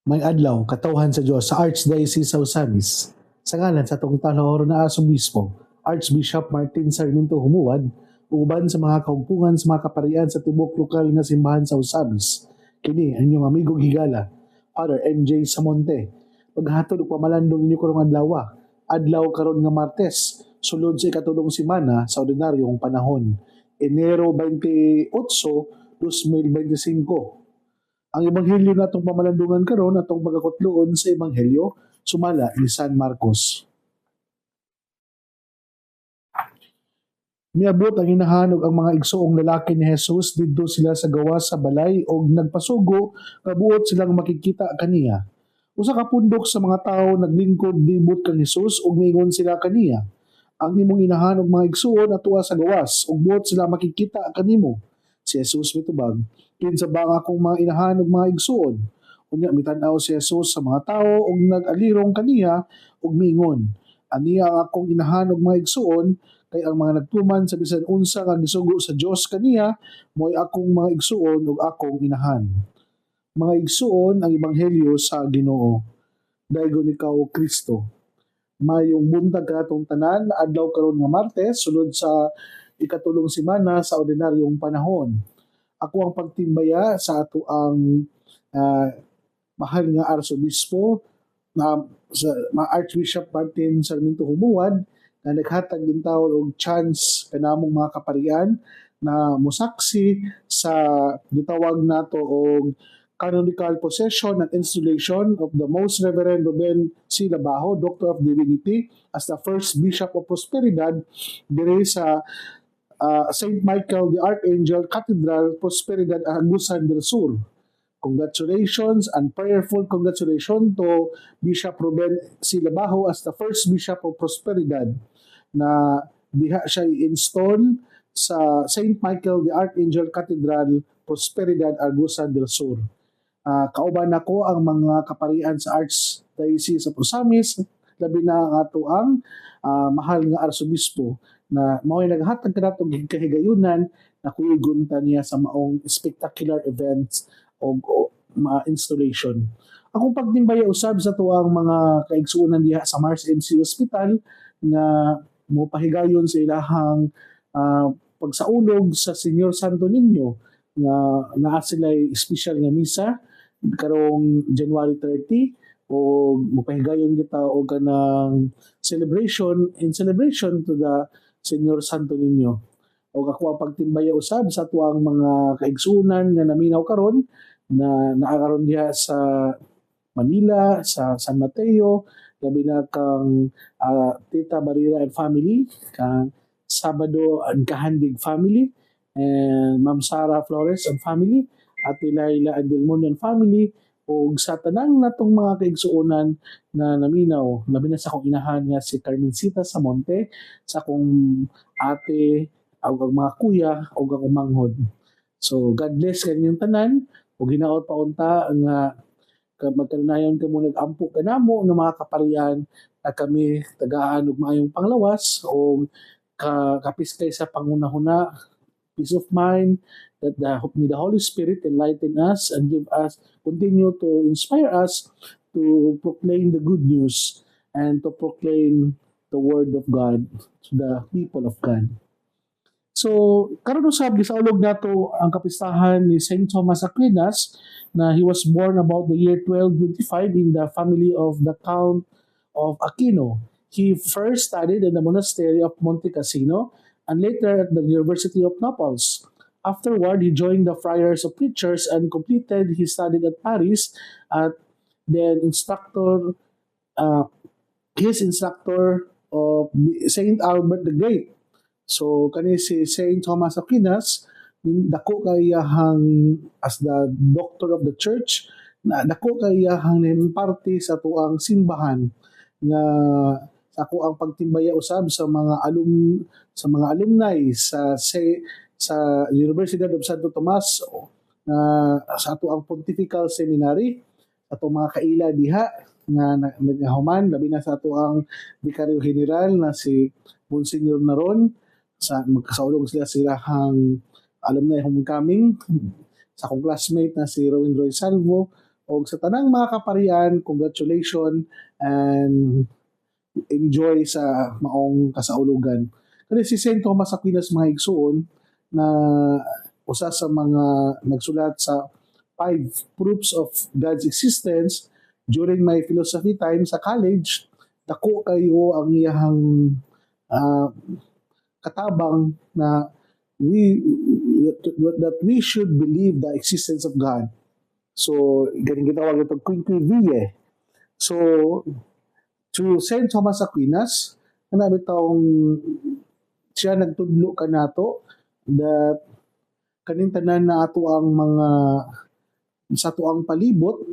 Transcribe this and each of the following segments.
May adlaw katawhan sa Dios sa Archdiocese sa Osamis. Sa ngalan sa tong tanahor na Arsobispo, Archbishop Martin Sarmiento Humuad, uban sa mga kahugpungan sa mga kaparian sa tibok lokal nga simbahan sa Osamis. Kini ang inyong amigong higala, Father MJ Samonte. Paghatod og pamalandong inyo karong adlaw karon nga Martes, sulod sa ikatulong semana sa ordinaryong panahon, Enero 28, 2025. Ang ebanghelyo natong pamalandungan karon atong pagkakutloon sa ebanghelyo sumala ni San Marcos. Miabot ang hinahanog ang mga igsoong lalaki ni Jesus didto sila sa gawas sa balay og nagpasugo kabuot silang makikita kaniya. Usa ka pundok sa mga tawo naglingkod dibot kang Jesus ug miingon sila kaniya, ang imong inahanog mga igsoon atuwa sa gawas ug buot sila makikita kanimo. Si Jesus mitubag, kinsa ba ang akong mga inahanog mga igsoon? Unya mitan-aw si Jesus sa mga tawo ug nag-alirong kaniya ug miingon, aniya ang akong inahanog mga igsoon, kay ang mga nagtuman sa bisan unsa nga gisugo sa Dios kaniya mo'y akong mga igsoon ug akong inahan. Mga igsoon, ang ebanghelyo sa Ginoo. Daygon ikaw Kristo. Mayong buntag kanatong tanan adlaw karon nga Martes sulod sa ikatulong semana sa ordinaryong panahon. Ako ang pagtimbaya sa ato ang mahal nga Arsobispo na sa Archbishop Martin Sarmiento Humuad na naghatag din taon og chance kanamong mga kaparian na mosaksi sa gitawag nato og canonical possession and installation of the Most Reverend Ruben C. Labajo, Doctor of Divinity, as the first Bishop of Prosperidad dire sa St. Michael the Archangel Cathedral, Prosperidad, Agusan del Sur. Congratulations and prayerful congratulations to Bishop Ruben C. Labajo as the first Bishop of Prosperidad na diha siya i-install sa St. Michael the Archangel Cathedral, Prosperidad, Agusan del Sur. Kauban ako ang mga kaparian sa Archdiocese of Osamis, labi na ang ato ang mahal nga Arsobispo na mao'y naghatag kanatong kahigayunan na kuigunta niya sa maong spectacular events o installation. Akong pagtimbaya usab sa tuang mga kaigsuonan diha sa Mars MC Hospital na mopahigayon sa ilahang pagsaulog sa Senior Santo Niño nga naa sila'y special nga misa karong January 30 o mopahigayon kita o kanang celebration to the Senior Santo Niño. O ako ang pagtimbaya usab sa tuang mga kaigsunan nga naminaw karon na naakaron diha sa Manila, sa San Mateo, labi na kang Tita Barira and family, kang Sabado and Kahandig family, and Ma'am Sara Flores and family, at Laila and Delmonian family, o sa tanang natong mga kaigsuonan na naminaw, labi na sa akong inahan nga si Carmencita Samonte, sa akong ate, o ang mga kuya, o ang manghod. So, God bless kanyang tanan, o ginaot pa unta nga magkanunayon ka mo nag-ampo ka namo ng mga kaparian na kami tagaan og maayong panglawas o kapiskay sa pangunahuna, peace of mind, that the Holy Spirit enlighten us and continue to inspire us to proclaim the good news and to proclaim the word of God to the people of God. So, karon usab gisaulog nato ang kapistahan ni Saint Thomas Aquinas na he was born about the year 1225 in the family of the Count of Aquino. He first studied in the monastery of Monte Cassino and later at the University of Naples. Afterward, he joined the Friars of Preachers and completed his studies at Paris at then his instructor of Saint Albert the Great. So kani si Saint Thomas Aquinas dako kayahang as the doctor of the church na dako kayahang parte sa tuang simbahan nga ako ang pagtimbaya usab sa mga alumni sa University of Santo Tomas na sa ato ang Pontifical Seminary, ato mga kaila diha nga naghuman labi na sa ato ang Vicario General na si Monsignor Naron, sa magkasaulog silahang alumni homecoming, sa akong classmate na si Rowan Roy Salvo, O sa tanang mga kaparian, congratulations and enjoy sa maong kasaulugan. Kasi si St. Thomas Aquinas mga igsoon na usa sa mga nagsulat sa 5 proofs of God's existence during my philosophy time sa college, dako kayo ang iyang ah, katabang na we that we should believe the existence of God. So, galing gitawag ito quinquivie. So, to St. Thomas Aquinas, na bitawng siya nagtudlo ka nato that kaning tanan na ato ang mga sa ato ang palibot,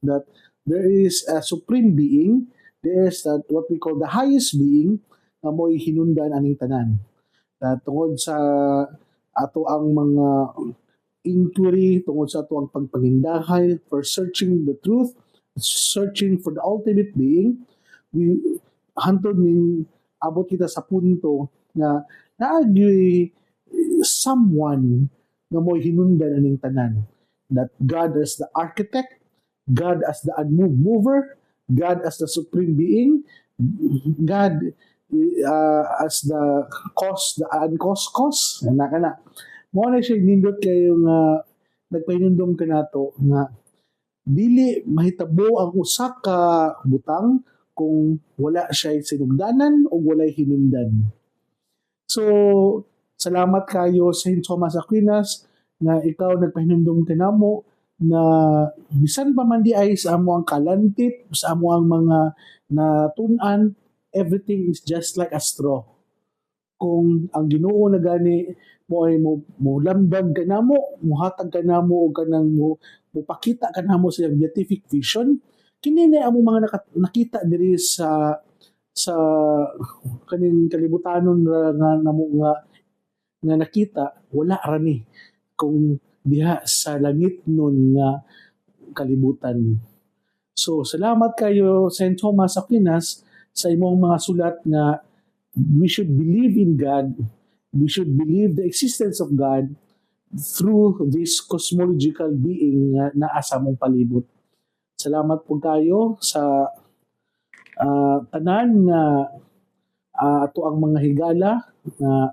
that there is a supreme being, there is that what we call the highest being na mo'y hinundan aning tanan. Tungod sa ato ang mga inquiry, tungod sa ato ang pagpanindahay for searching the truth, searching for the ultimate being, we hantod ning abot kita sa punto na naagyoy someone na mo'y hinundan aning tanan. That God as the architect, God as the unmoved mover, God as the supreme being, God as the cause, the uncaused cause. Kana. Mo na siya nindot kayo nga nagpahinundom ka nato nga dili mahitabo ang usa ka butang kung wala siya sinugdanan o walay hinundan. So, salamat kayo St. Thomas Aquinas na ikaw nagpahinumdum ka namo na bisan pa man di ay sa amo ang kalantip, sa amo ang mga natun-an, everything is just like a straw. Kung ang Ginoo na gani mo ay mo lamdag ka namo, muhatag ka namo o kanang mo pakita ka namo sa beatific vision, kini na amo mga nakita diri sa kaning kalibutanon nga namo nga nakita wala ra ni kung diha sa langit nun nga kalibutan. So, salamat kayo St. Thomas Aquinas sa imong mga sulat na we should believe in God, we should believe the existence of God through this cosmological being na asa mong palibot. Salamat po kayo sa tanan nga ato ang mga higala na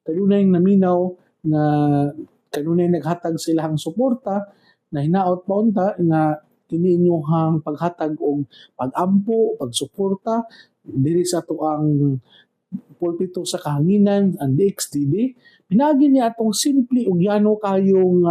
kanunay naminaw na kanunay naghatag sa ilahang suporta na hinaot paunta nga kini inyong paghatag og pag-ampo, pagsuporta diri sa ato ang pulpito sa kahanginan ang DXTV. Pinagi ni atong simple ug yano kayong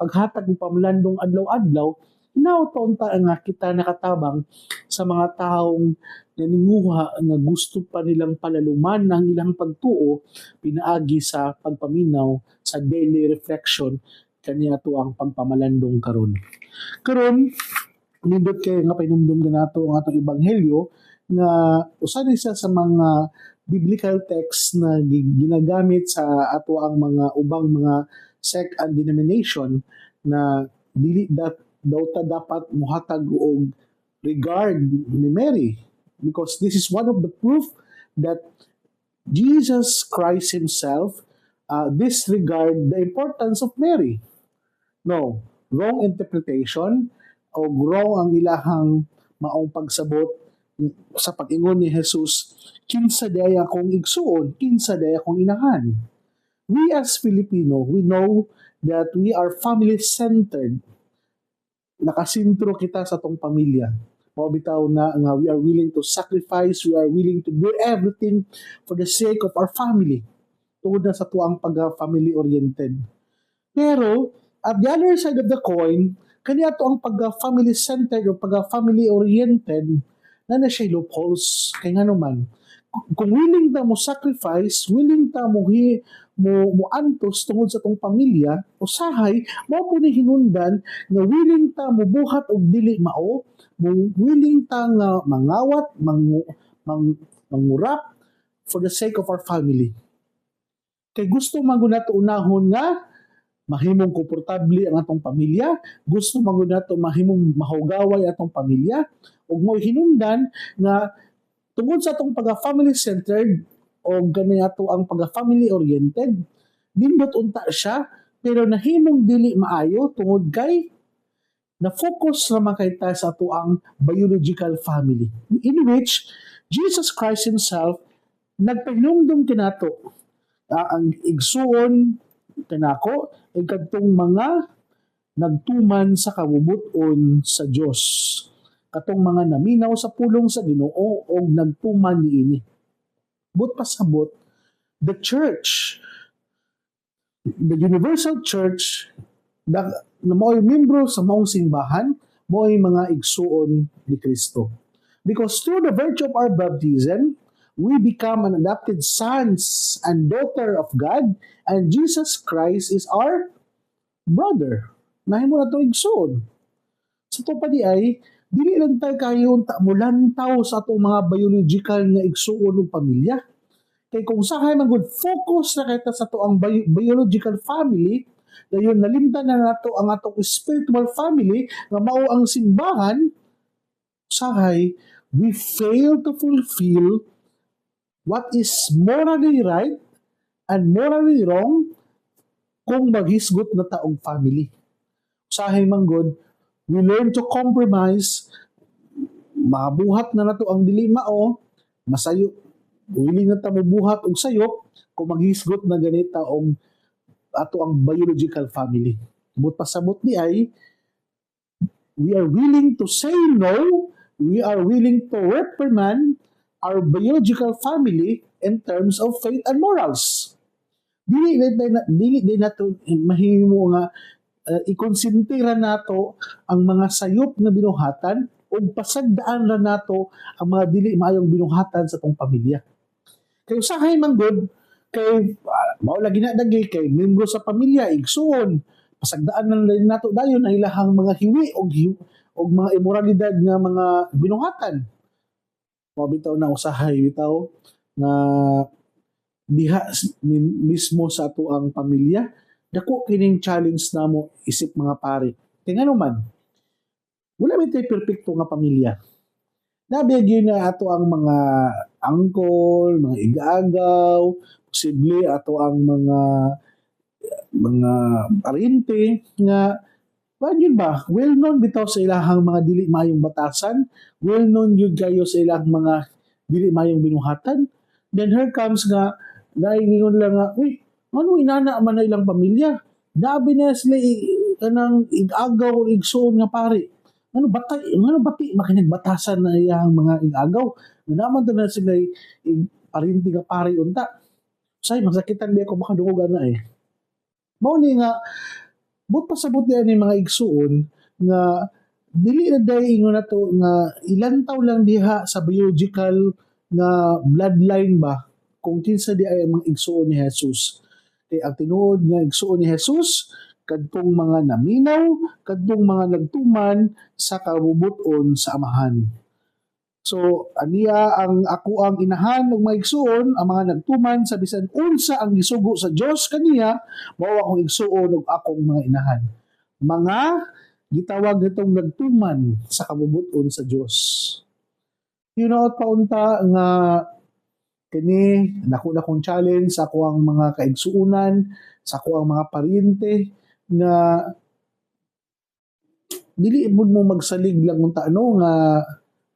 paghatag og pamlandong adlaw-adlaw. Hinaot paunta nga kita nakatabang sa mga taong naninguha nga gusto pa nilang palaluman ng ilang pagtuo pinaagi sa pagpaminaw sa daily reflection kaniya to ang pagpamalandong karon. Karon nindot kay nga pahinumdum nato ang atong ebanghelyo nga usa ni sa mga biblical text na ginagamit sa ato ang mga ubang mga sect and denomination na dili daw ta dapat muhatag og regard ni Mary, because this is one of the proof that Jesus Christ himself disregard the importance of Mary. No, wrong interpretation o wrong ang ilahang maong pagsabot sa pag-ingon ni Jesus, kinsa day akong igsuon, kinsa day akong inahan. We as Filipino, we know that we are family-centered. Nakasintro kita sa tong pamilya. Mabitaw na nga we are willing to sacrifice, we are willing to do everything for the sake of our family. Tungod na sa tuang pag-family oriented. Pero at the other side of the coin, kaniya to ang pag-family centered o pag-family oriented na siya loopholes kay nga naman. Kung willing ta mo sacrifice, willing ta mo antos tungod sa tong pamilya, usahay mao po ni hinungdan nga willing ta mo buhat og dili mao, mo willing ta nga mangawat, mangurap for the sake of our family. Kay gusto man gud nato unahon nga mahimong komportable ang atong pamilya, gusto man gud nato mahimong mahugaway atong pamilya, ug mo hinungdan nga tungod sa atong pagka-family centered o gani ato ang pagka-family oriented, nindot unta siya pero nahimong dili maayo tungod kay na focus naman kay ta sa ato ang biological family, in which Jesus Christ Himself nagpahinumdum kinato ang igsuon kanako ay kadtong mga nagtuman sa kabubuton sa Dios, katong mga naminaw sa pulong sa Ginoo o nagtuman niini. But pasabot, the church, the universal church, na mao'y membro sa maong simbahan, mao'y mga igsuon ni Kristo. Because through the virtue of our baptism, we become an adopted sons and daughter of God, and Jesus Christ is our brother. Nahimo na ito igsuon. Sa ito pa di ay, dili lang tayo kayo mulantaw sa itong mga biological na igsuon ng pamilya. Kaya kung sakay man good focus na kita sa ito ang biological family, dayon nalimtan na nato ang atong spiritual family nga mao ang simbahan, sakay we fail to fulfill what is morally right and morally wrong kung maghisgot na taong family. Usahay manggod, we learn to compromise, mabuhat na nato ang dili mao, masayo, willing na ta mabuhat og sayop kung maghisgot na ganita og ato ang biological family. But pasabot ni ay, we are willing to say no, we are willing to reprimand our biological family in terms of faith and morals. Dili din nato mahimo nga ikonsentira nato ang mga sayop na binuhatan o pasagdaan na nato ang mga dili maayong binuhatan sa tong pamilya. Kay usahay man gud kay mao lagi na dagi kay membro sa pamilya igsuon pasagdaan na nato dayon ang ilahang mga hiwi og mga immoralidad nga mga binuhatan. Bitaw na usahay bitaw na diha mismo sa ato ang pamilya, dako kining challenge namo isip mga pari. Kaya nga naman, wala may tayo perfecto nga pamilya. Nabigyan na ato ang mga angkol, mga igagaw, posible ato ang mga parente nga yun ba, well known bitaw sa ilahang mga dili mayong batasan, well known yun kayo sa ilang mga dili mayong binuhatan. Then here comes nga, naingon lang nga, uy, ano inana man na ilang pamilya? Dabi na sila kanang igagaw o igsuon nga pare. Ano bati makinagbatasan na iyang mga igagaw. Naman to na sila parinti nga pare unta. Say, masakitan ba ako makadugogan na eh. Mao ni nga, but pasabot niya ni mga igsuon nga dili na dahil ingon na to nga ilantaw lang diha sa biological nga bloodline ba kung kinsa di ay ang mga igsuon ni Jesus. Kaya ang tinuod nga igsuon ni Jesus kadtong mga naminaw, kadtong mga nagtuman sa kabubuton sa amahan. So, aniya ang ako ang inahan ng mga igsuon, ang mga nagtuman sa bisan unsa ang gisugo sa Dios kaniya, mao akong igsuon ug akong mga inahan. Mga gitawag nitong nagtuman sa kabubuton sa Dios. Hinaot paunta nga kini dako kong challenge sa ako ang mga kaigsuunan, sa ako ang mga pariente na dili mo magsalig lang unta ano nga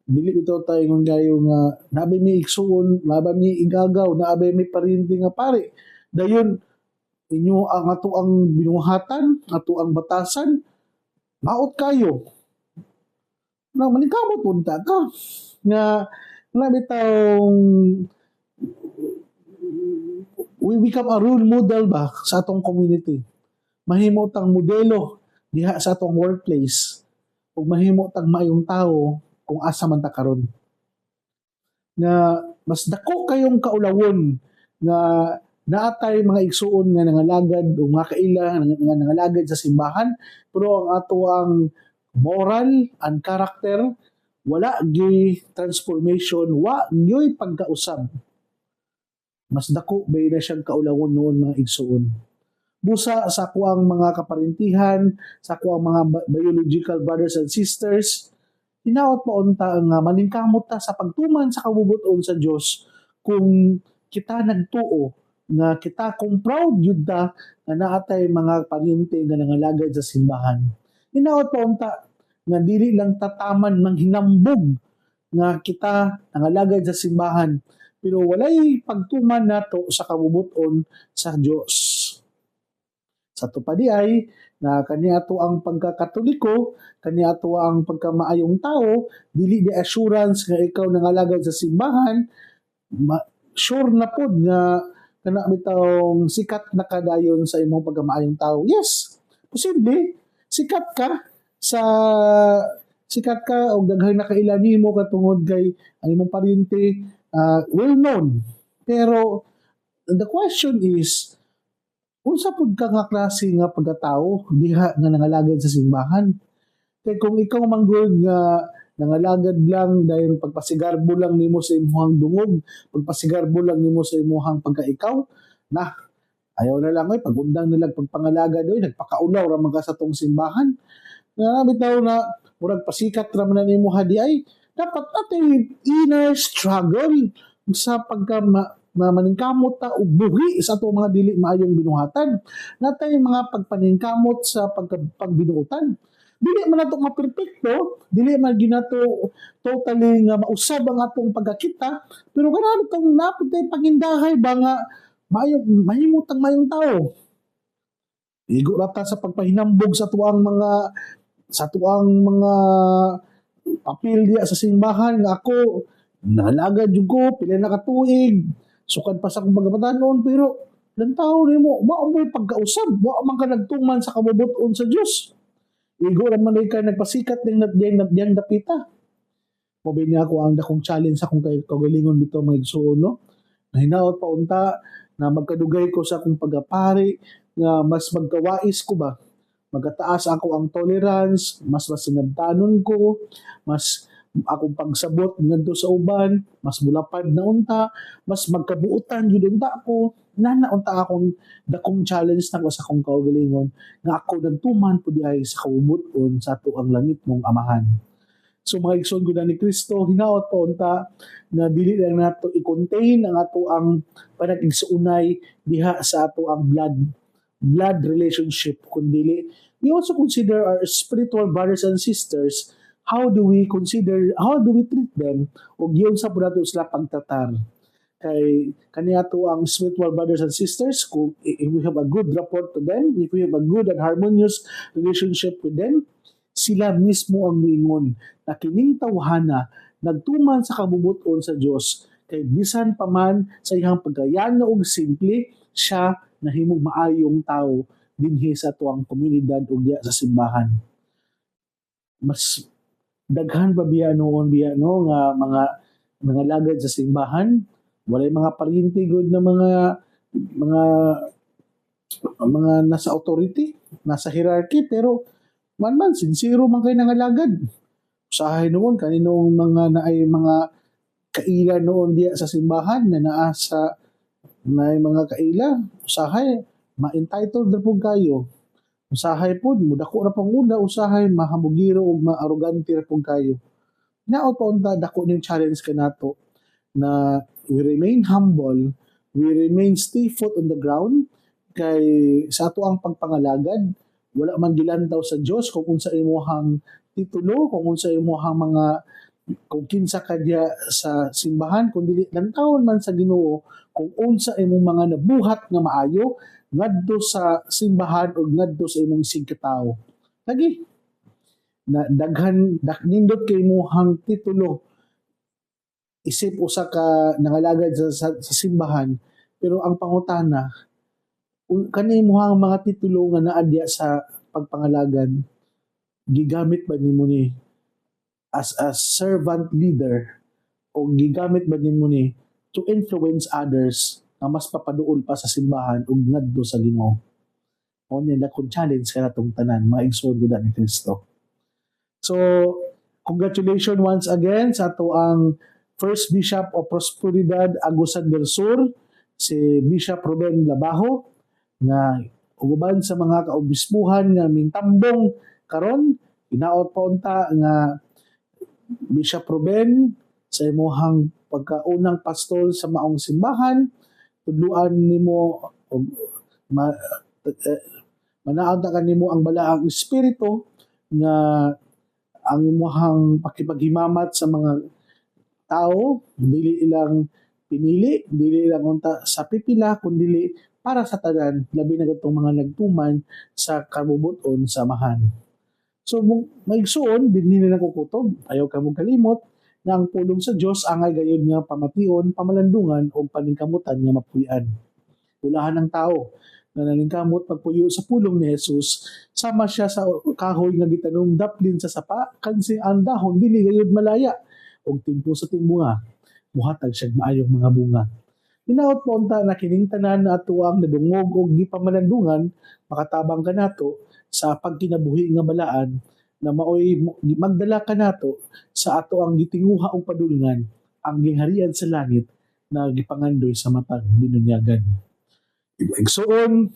dili ito tayo ng gayo nga nabay may igsuon, nabay may igagaw, nabay may parinti nga pare. Dayon, inyo ang ato ang binuhatan, ato ang batasan, maot kayo. Na maningkamot punta ka. Nga, nabitang we become a role model ba sa atong community. Mahimo tang modelo diha sa atong workplace. Ug mahimo tang maayong tao kung asa man ta karon. Na mas dako kayong kaulawon nga naatay mga igsuon nga nangalagad o mga kaila nga nangalagad sa simbahan pero ang ato ang moral and character wala gyud transformation, wa gyud pagkausab. Mas dako bay na siyang kaulawon noon mga igsuon. Busa sa kuang mga kaparintihan, sa kuang mga biological brothers and sisters, hinaot pa unta nga maningkamot ta sa pagtuman sa kabubuton sa Dios kung kita nagtuo nga kita kung proud yun ta nga naatay mga parinti nga nangalagad sa simbahan. Hinaot pa unta nga dili lang tataman ng hinambog nga kita nangalagad sa simbahan, pero walay pagtuman nato sa kabubuton sa Dios. Sa tupadi ay na kaniadto ang pagkakatoliko, kaniadto ang pagkamaayong tao, dili di assurance nga ikaw nangalagad sa simbahan, sure na pod nga kana bitawng sikat na kadayon sa imong pagkamaayong tao. Yes, posible sikat ka sa sikat ka o daghan na kaila nimo katungod kay ang imong paryente well known. Pero the question is, unsa pud ka nga klase nga pagkatao diha nga nangalagad sa simbahan? Kay kung ikaw manggod nga nangalagad lang dahil pagpasigarbo lang nimo sa imong dungog, pagpasigarbo lang nimo sa imong pagkaikaw, na ayaw na lang pagundang nila pagpangalagad nagpakaulaw ra man ka sa tong simbahan. Nga bitaw na murag pasikat ra man nimo hadi ay dapat natin inner struggle sa pagka maningkamot ta og buhi sa ato mga dili maayong binuhatan. Natay mga pagpaningkamot sa pagbinuotan. Dili man nato maperpekto, dili man ginato totally nga mausab ang atong pagkakita, pero kanang tong naputay pangindahay ba nga mahimot ang mayong tao. Igo rata sa pagpahinambog sa tuang mga papel diya sa simbahan nga ako nalagad jud ko pila na katuig sukad pa sa akong pagkabatanon, pero lantaw nimo wa may pagkausab, wa man ka nagtuman sa kabubuton sa Dios. Igo ra man ka nagpasikat ning nadiyang dapita. Mobi niya ako ang dakong challenge sa akong kagalingon bitaw mga igsoon, no? Nahinaot pa unta na magkadugay ko sa akong pagapari nga mas magkawais ko ba, magataas ako ang tolerance, mas sinabtanon ko, mas akong pagsabot ngadto sa uban, mas mulapad na unta, mas magkabuutan gyud unta ako, nanaunta akong dakong challenge na ko sa akong kaugalingon nga ako nagtuman pud ay sa kabubuton sa ato ang langit mong amahan. So mga igsoon ko ni Kristo, hinaot pa unta na dili lang nato i-contain ang ato ang panag-igsuunay diha sa ato ang blood relationship, kundi we also consider our spiritual brothers and sisters. How do we treat them o giyon sa pud nato sila pagtatar. Kay kaniadto ang spiritual brothers and sisters, kung if we have a good rapport to them, if we have a good and harmonious relationship with them, sila mismo ang moingon na kining tawhana nagtuman sa kabubuton sa Dios, kay bisan pa man sa iyang pagkayano og simple, siya nahimong maayong tao dinhi sa tuang komunidad ug diya sa simbahan. Mas daghan pa biya noon nga mga lagad sa simbahan, walay mga paryente gud na mga nasa authority, nasa hierarchy, pero man sincero man kay nangalagad. Usahay noon kaninong mga naay mga kaila noon diya sa simbahan na naa sa naay mga kaila, usahay ma-entitled na po kayo. Usahay po, mudako na pangula, usahay mahamugiro o ma-arrogante na po kayo. Naot pa unta, dako ng challenge ka nato na we remain humble, we remain stay foot on the ground, kay sa ato ang pagpangalagad, wala man gilantaw sa Dios kung unsa imuhang titulo, kung unsa imuhang kung kinsa ka diya sa simbahan, kung dili lantaw man sa Ginoo kung unsa imong mga nabuhat nga maayo ngadto sa simbahan o ngadto sa imong isig katawo. Lagi na nindot kay imong titulo, isip usa ka nangalagad sa simbahan, pero ang pangutana kani imong mga titulo nga naa diya sa pagpangalagad, gigamit ba nimo ni as a servant leader o gigamit ba nimo ni to influence others na mas papaduol pa sa simbahan ug ngadto sa Ginoo? O niya kung challenge ka natong tanan, mga igsoon ni Kristo. So, congratulations once again sa ato ang First Bishop of Prosperidad Agusan del Sur, si Bishop Ruben Labajo, nga uguban sa mga kaobispuhan nga mintambong karon. Hinaot pa unta nga Bishop Ruben, sa imuhang pagkaunang pastol sa maong simbahan, tudluan nimo og manaon ta kanimo ang balaang espiritu nga ang imuhang pakipaghimamat sa mga tao, dili ilang pinili, dili ilang unta sa pipila, kundi para sa tanan, labi na gatong mga nagtuman sa kabubuton sa samahan. So, maigsuon, dinhi nila kukutob, ayaw ka mong kalimot, na ang pulong sa Dios angay gayud nga pamation, pamalandungan o paningkamutan nga mapuy-an. Ulahan ng tao na nalingkamot pagpuyo sa pulong ni Jesus, sama siya sa kahoy nga gitanong daplin sa sapa, kansi ang dahon dili gayud malaya og timpo sa timbunga, muhatag siya maayong mga bunga. Hinaot po unta na kining tanan na ato ang nadungog og gipamalandungan, makatabang kanato sa pagkinabuhi nga balaan na maoy magdala kanato sa ato ang gitinguha og padulngan, ang gingharian sa langit na gipangandoy sa matag binunyagan. Igsuon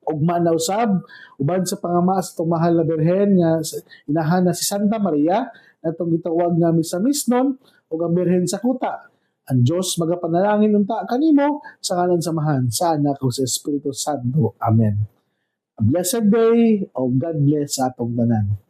og manaw sab uban sa pangamaas itong mahal na berhen nga inahan na si Santa Maria na itong gitawag nga misa misnon o ang berhen sa kuta. Ang Diyos magapanalangin unta kanimo sa ngalan samahan sa anak o sa Espiritu Santo. Amen. A blessed day o God bless sa atong tanan.